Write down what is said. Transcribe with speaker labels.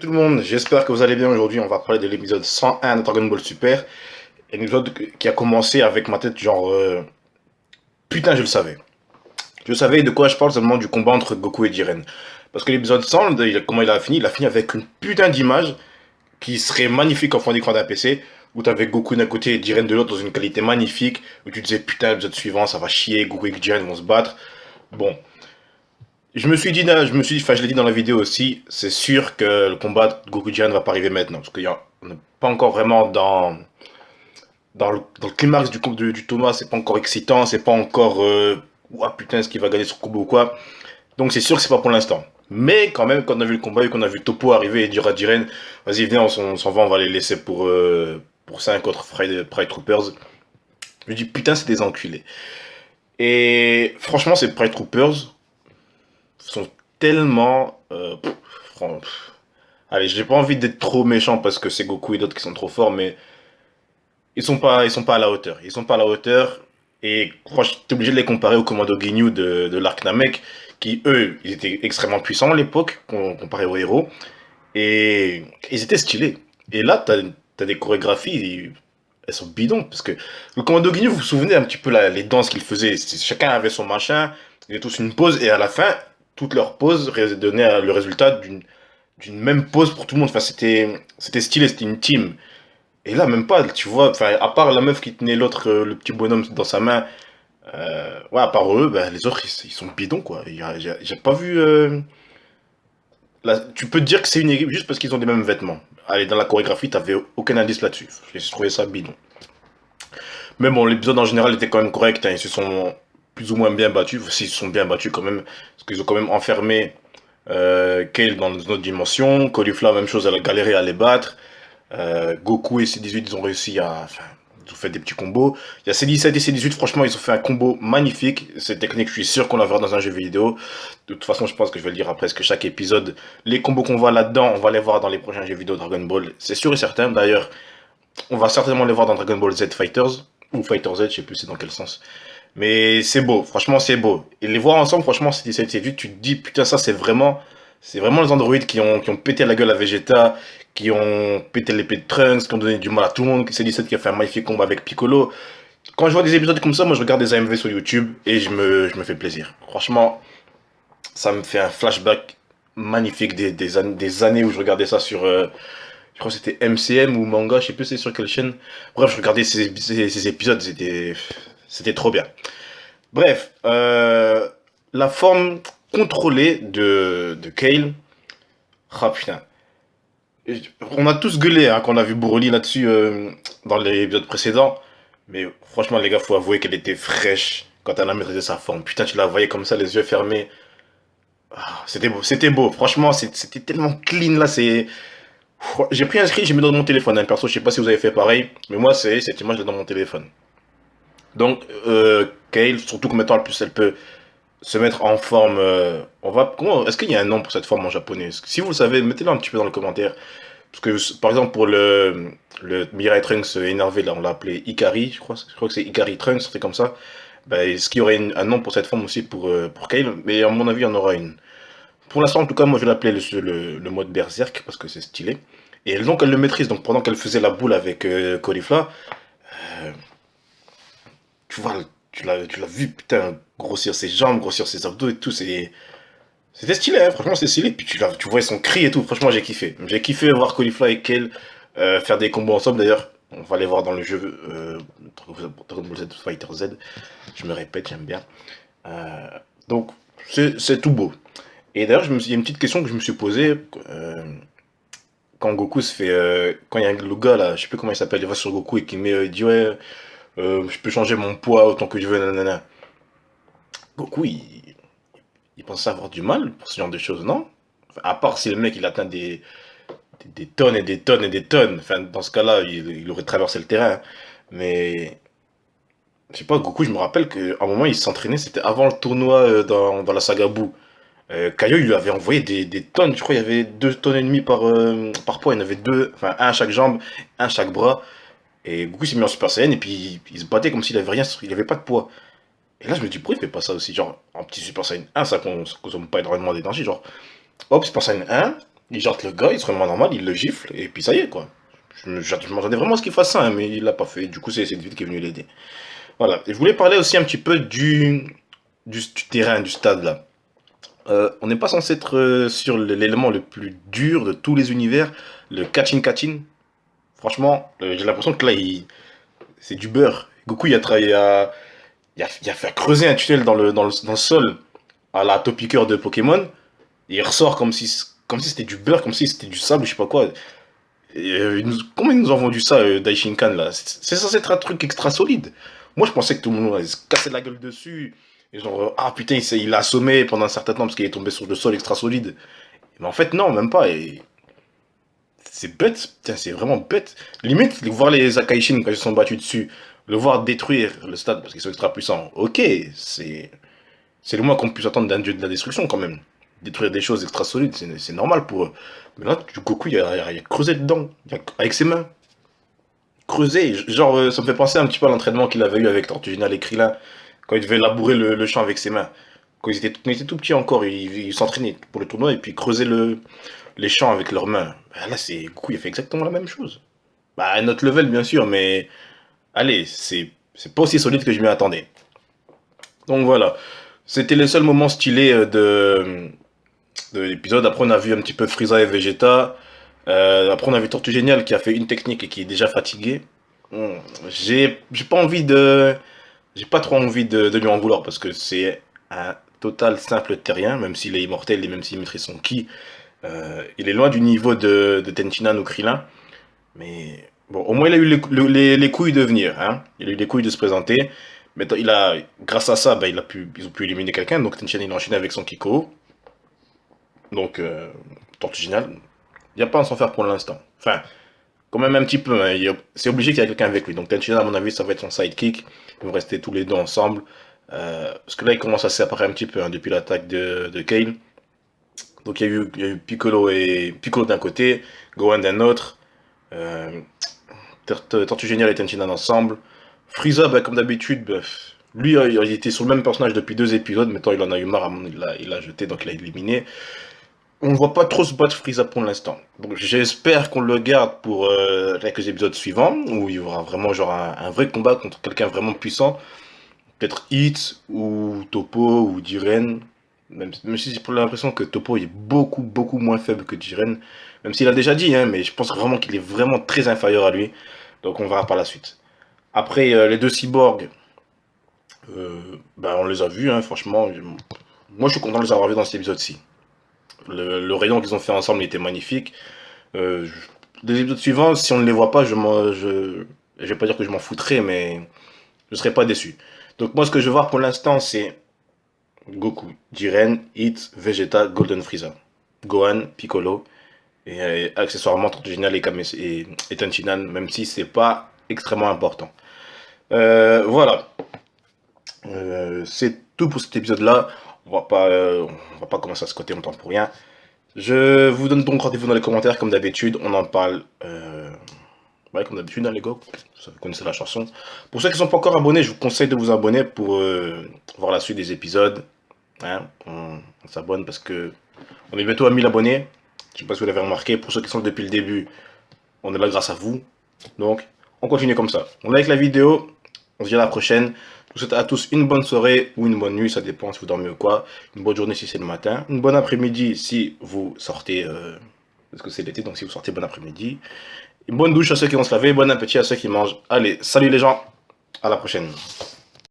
Speaker 1: tout le monde, j'espère que vous allez bien. Aujourd'hui on va parler de l'épisode 101 de Dragon Ball Super. Un épisode qui a commencé avec ma tête genre putain, je le savais. Je savais de quoi je parle seulement du combat entre Goku et Jiren. Parce que l'épisode 100, comment il a fini avec une putain d'image qui serait magnifique en fond d'écran d'un PC, où t'avais Goku d'un côté et Jiren de l'autre dans une qualité magnifique, où tu disais putain, l'épisode suivant ça va chier, Goku et Jiren vont se battre. Bon, enfin, je l'ai dit dans la vidéo aussi, c'est sûr que le combat de Goku-Jiren ne va pas arriver maintenant, parce qu'on n'est pas encore vraiment dans le climax du tournoi, c'est pas encore excitant, c'est pas encore, ouah putain, est-ce qu'il va gagner ce combat ou quoi. Donc c'est sûr que c'est pas pour l'instant. Mais quand même, quand on a vu le combat et qu'on a vu Toppo arriver et dire à Jiren, vas-y, viens, on s'en va, on va les laisser pour 5 autres Pride Troopers. Je me dis, putain, c'est des enculés. Et franchement, ces Pride Troopers sont tellement. Allez, j'ai pas envie d'être trop méchant parce que c'est Goku et d'autres qui sont trop forts, mais ils sont pas à la hauteur. Ils sont pas à la hauteur. Et franchement, t'es obligé de les comparer au commando Ginyu de l'arc Namek, qui eux, ils étaient extrêmement puissants à l'époque, comparé aux héros. Et ils étaient stylés. Et là, t'as des chorégraphies, elles sont bidons. Parce que le commando Ginyu, vous vous souvenez un petit peu les danses qu'ils faisaient. Chacun avait son machin, ils avaient tous une pause, et à la fin, toutes leurs poses donnaient le résultat d'une même pause pour tout le monde. Enfin, c'était stylé, c'était une team. Et là, même pas, tu vois, enfin, à part la meuf qui tenait l'autre, le petit bonhomme dans sa main, ouais, à part eux, ben, les autres, ils sont bidons, quoi. J'ai pas vu. Tu peux te dire que c'est une équipe juste parce qu'ils ont les mêmes vêtements. Allez, dans la chorégraphie, t'avais aucun indice là-dessus. J'ai trouvé ça bidon. Mais bon, l'épisode en général était quand même correct, hein. Ils se sont plus ou moins bien battus. S'ils se sont bien battus quand même, parce qu'ils ont quand même enfermé Kale dans une autre dimension. Caulifla, même chose, elle a galéré à les battre. Goku et C18, ils ont réussi à. Enfin, ils ont fait des petits combos. Il y a C17 et C18, franchement, ils ont fait un combo magnifique. Cette technique, je suis sûr qu'on la verra dans un jeu vidéo. De toute façon, je pense que je vais le dire après, parce que chaque épisode, les combos qu'on voit là-dedans, on va les voir dans les prochains jeux vidéo Dragon Ball. C'est sûr et certain. D'ailleurs, on va certainement les voir dans Dragon Ball Z Fighters, ou Fighter Z, je sais plus c'est dans quel sens. Mais c'est beau, franchement c'est beau. Et les voir ensemble, franchement, c'est tu te dis, putain, ça c'est vraiment les androïdes qui ont pété la gueule à Vegeta, qui ont pété l'épée de Trunks, qui ont donné du mal à tout le monde. C'est 17 qui a fait un magnifique combat avec Piccolo. Quand je vois des épisodes comme ça, moi je regarde des AMV sur YouTube et je me fais plaisir. Franchement, ça me fait un flashback magnifique des années où je regardais ça sur, je crois que c'était MCM ou Manga, je sais plus c'est sur quelle chaîne. Bref, je regardais ces épisodes, c'était trop bien. Bref, la forme contrôlée de Kale. Ah putain. On a tous gueulé hein, quand on a vu Broly là-dessus dans les épisodes précédents. Mais franchement, les gars, faut avouer qu'elle était fraîche quand elle a maîtrisé sa forme. Putain, tu la voyais comme ça, les yeux fermés. Ah, c'était beau, c'était beau. Franchement, c'était tellement clean là. J'ai pris un screen, j'ai mis dans mon téléphone. Hein, perso, je sais pas si vous avez fait pareil. Mais moi, cette image là dans mon téléphone. Donc, Kale, surtout que maintenant, elle peut se mettre en forme. Est-ce qu'il y a un nom pour cette forme en japonais? Si vous le savez, mettez-le un petit peu dans les commentaires. Parce que, par exemple, pour le Mirai Trunks énervé, là, on l'a appelé Ikari, je crois. Je crois que c'est Ikari Trunks, c'était comme ça. Ben, est-ce qu'il y aurait un nom pour cette forme aussi pour Kale? Mais à mon avis, il y en aura une. Pour l'instant, en tout cas, moi, je vais l'appeler le mode Berserk, parce que c'est stylé. Et donc, elle le maîtrise. Donc, pendant qu'elle faisait la boule avec Caulifla, euh, tu vois, tu l'as vu, putain, grossir ses jambes, grossir ses abdos et tout, c'était stylé, hein, franchement, c'est stylé. Puis tu vois son cri et tout, franchement, j'ai kiffé. J'ai kiffé voir Caulifla et Kale faire des combos ensemble, d'ailleurs. On va les voir dans le jeu Dragon Ball Z Fighter Z. Je me répète, j'aime bien. Euh, donc, c'est tout beau. Et d'ailleurs, il y a une petite question que je me suis posée quand Goku se fait. Quand il y a le gars là, je sais plus comment il s'appelle, il va sur Goku et il dit ouais, je peux changer mon poids autant que je veux, nanana. Goku, il pense avoir du mal pour ce genre de choses, non? Enfin, à part si le mec il atteint des tonnes et des tonnes et des tonnes. Enfin, dans ce cas-là, il aurait traversé le terrain. Mais je sais pas, Goku, je me rappelle qu'à un moment il s'entraînait, c'était avant le tournoi dans la saga Buu. Kaio, il lui avait envoyé des tonnes, je crois qu'il y avait 2 tonnes et demie par poids, il y en avait deux, enfin un à chaque jambe, un à chaque bras. Et Goku s'est mis en Super Saiyan et puis il se battait comme s'il avait rien, il avait pas de poids. Et là je me dis pourquoi il fait pas ça aussi, genre en petit Super Saiyan 1 ça consomme pas énormément d'énergie, genre hop Super Saiyan 1, Il jarte le gars, il se remet normal, il le gifle, et puis ça y est, quoi. Je m'attendais vraiment à ce qu'il fasse ça, hein, mais il l'a pas fait. Du coup, c'est David qui est venu l'aider. Voilà. Et je voulais parler aussi un petit peu du terrain, du stade, là. On n'est pas censé être sur l'élément le plus dur de tous les univers, le catching. Franchement, j'ai l'impression que là, c'est du beurre. Goku, il a travaillé il a fait creuser un tunnel dans le sol à la Topiqueur de Pokémon. Et il ressort comme si c'était du beurre, comme si c'était du sable, je sais pas quoi. Comment ils nous ont vendu ça, Daishinkan, là? C'est censé être un truc extra solide. Moi, je pensais que tout le monde allait se casser la gueule dessus. Et genre, ah putain, il l'a assommé pendant un certain temps parce qu'il est tombé sur le sol extra solide. Mais en fait, non, même pas. Et c'est bête, putain, c'est vraiment bête. Limite, voir les Akaishin quand ils se sont battus dessus, le voir détruire le stade parce qu'ils sont extra puissants, ok, c'est le moins qu'on puisse attendre d'un dieu de la destruction quand même. Détruire des choses extra solides, c'est normal pour eux. Mais là, du Goku, il a creusé dedans, avec ses mains. Creusé, genre, ça me fait penser un petit peu à l'entraînement qu'il avait eu avec Tortugina et Krillin, quand il devait labourer le champ avec ses mains. Quand ils étaient tout petits encore, ils s'entraînaient pour le tournoi et puis creusaient les champs avec leurs mains. Bah, là, Goku, il a fait exactement la même chose. Bah, à notre level, bien sûr, mais allez, c'est pas aussi solide que je m'y attendais. Donc voilà, c'était le seul moment stylé de l'épisode. Après, on a vu un petit peu Frieza et Vegeta. Après, on a vu Tortue Géniale qui a fait une technique et qui est déjà fatigué. Hmm, j'ai pas envie de. J'ai pas trop envie de lui en vouloir parce que c'est un total simple terrien, même s'il est immortel et même s'il maîtrise son ki. Il est loin du niveau de Tenshinhan ou Krillin. Mais bon, au moins il a eu les couilles de venir. Hein. Il a eu les couilles de se présenter. Maintenant, grâce à ça, bah, ils ont pu éliminer quelqu'un. Donc Tenshinhan il a enchaîné avec son Kiko. Donc, Tortue Géniale, il n'y a pas à s'en faire pour l'instant. Enfin, quand même un petit peu. Hein, c'est obligé qu'il y ait quelqu'un avec lui. Donc Tenshinhan, à mon avis, ça va être son sidekick. Ils vont rester tous les deux ensemble. Parce que là, il commence à se séparer un petit peu hein, depuis l'attaque de Kale. Donc il y a eu Piccolo d'un côté, Gohan d'un autre. Euh, Tortue Géniale et Tenshinhan ensemble. Frieza, bah, comme d'habitude, bah, lui, il était sur le même personnage depuis 2 épisodes. Maintenant, il en a eu marre, il l'a jeté, donc il l'a éliminé. On ne voit pas trop se battre Frieza pour l'instant. Donc j'espère qu'on le garde pour quelques épisodes suivants, où il y aura vraiment genre un vrai combat contre quelqu'un vraiment puissant. Peut-être Hit, ou Toppo, ou Jiren. Même si j'ai l'impression que Toppo est beaucoup, beaucoup moins faible que Jiren. Même s'il a déjà dit, hein, mais je pense vraiment qu'il est vraiment très inférieur à lui. Donc on verra par la suite. Après, les deux cyborgs, bah, on les a vus, hein, franchement. Moi, je suis content de les avoir vus dans cet épisode-ci. Le rayon qu'ils ont fait ensemble il était magnifique. Euh, les épisodes suivants, si on ne les voit pas, je vais pas dire que je m'en foutrais, mais je serais pas déçu. Donc moi, ce que je veux voir pour l'instant, c'est Goku, Jiren, Hit, Vegeta, Golden Frieza, Gohan, Piccolo, et accessoirement Tortue Géniale et Tenshinhan, même si c'est pas extrêmement important. Voilà. C'est tout pour cet épisode-là. On va pas commencer à se côté longtemps pour rien. Je vous donne donc rendez-vous dans les commentaires, comme d'habitude. On en parle, ouais, comme d'habitude, hein, les gars. Vous connaissez la chanson. Pour ceux qui ne sont pas encore abonnés, je vous conseille de vous abonner pour voir la suite des épisodes. Hein. On s'abonne parce que on est bientôt à 1000 abonnés. Je sais pas si vous l'avez remarqué. Pour ceux qui sont depuis le début, on est là grâce à vous. Donc, on continue comme ça. On like la vidéo. On se dit à la prochaine. Je vous souhaite à tous une bonne soirée ou une bonne nuit, ça dépend si vous dormez ou quoi. Une bonne journée si c'est le matin. Une bonne après-midi si vous sortez, parce que c'est l'été, donc si vous sortez, bon après-midi. Une bonne douche à ceux qui vont se laver, bon appétit à ceux qui mangent. Allez, salut les gens, à la prochaine.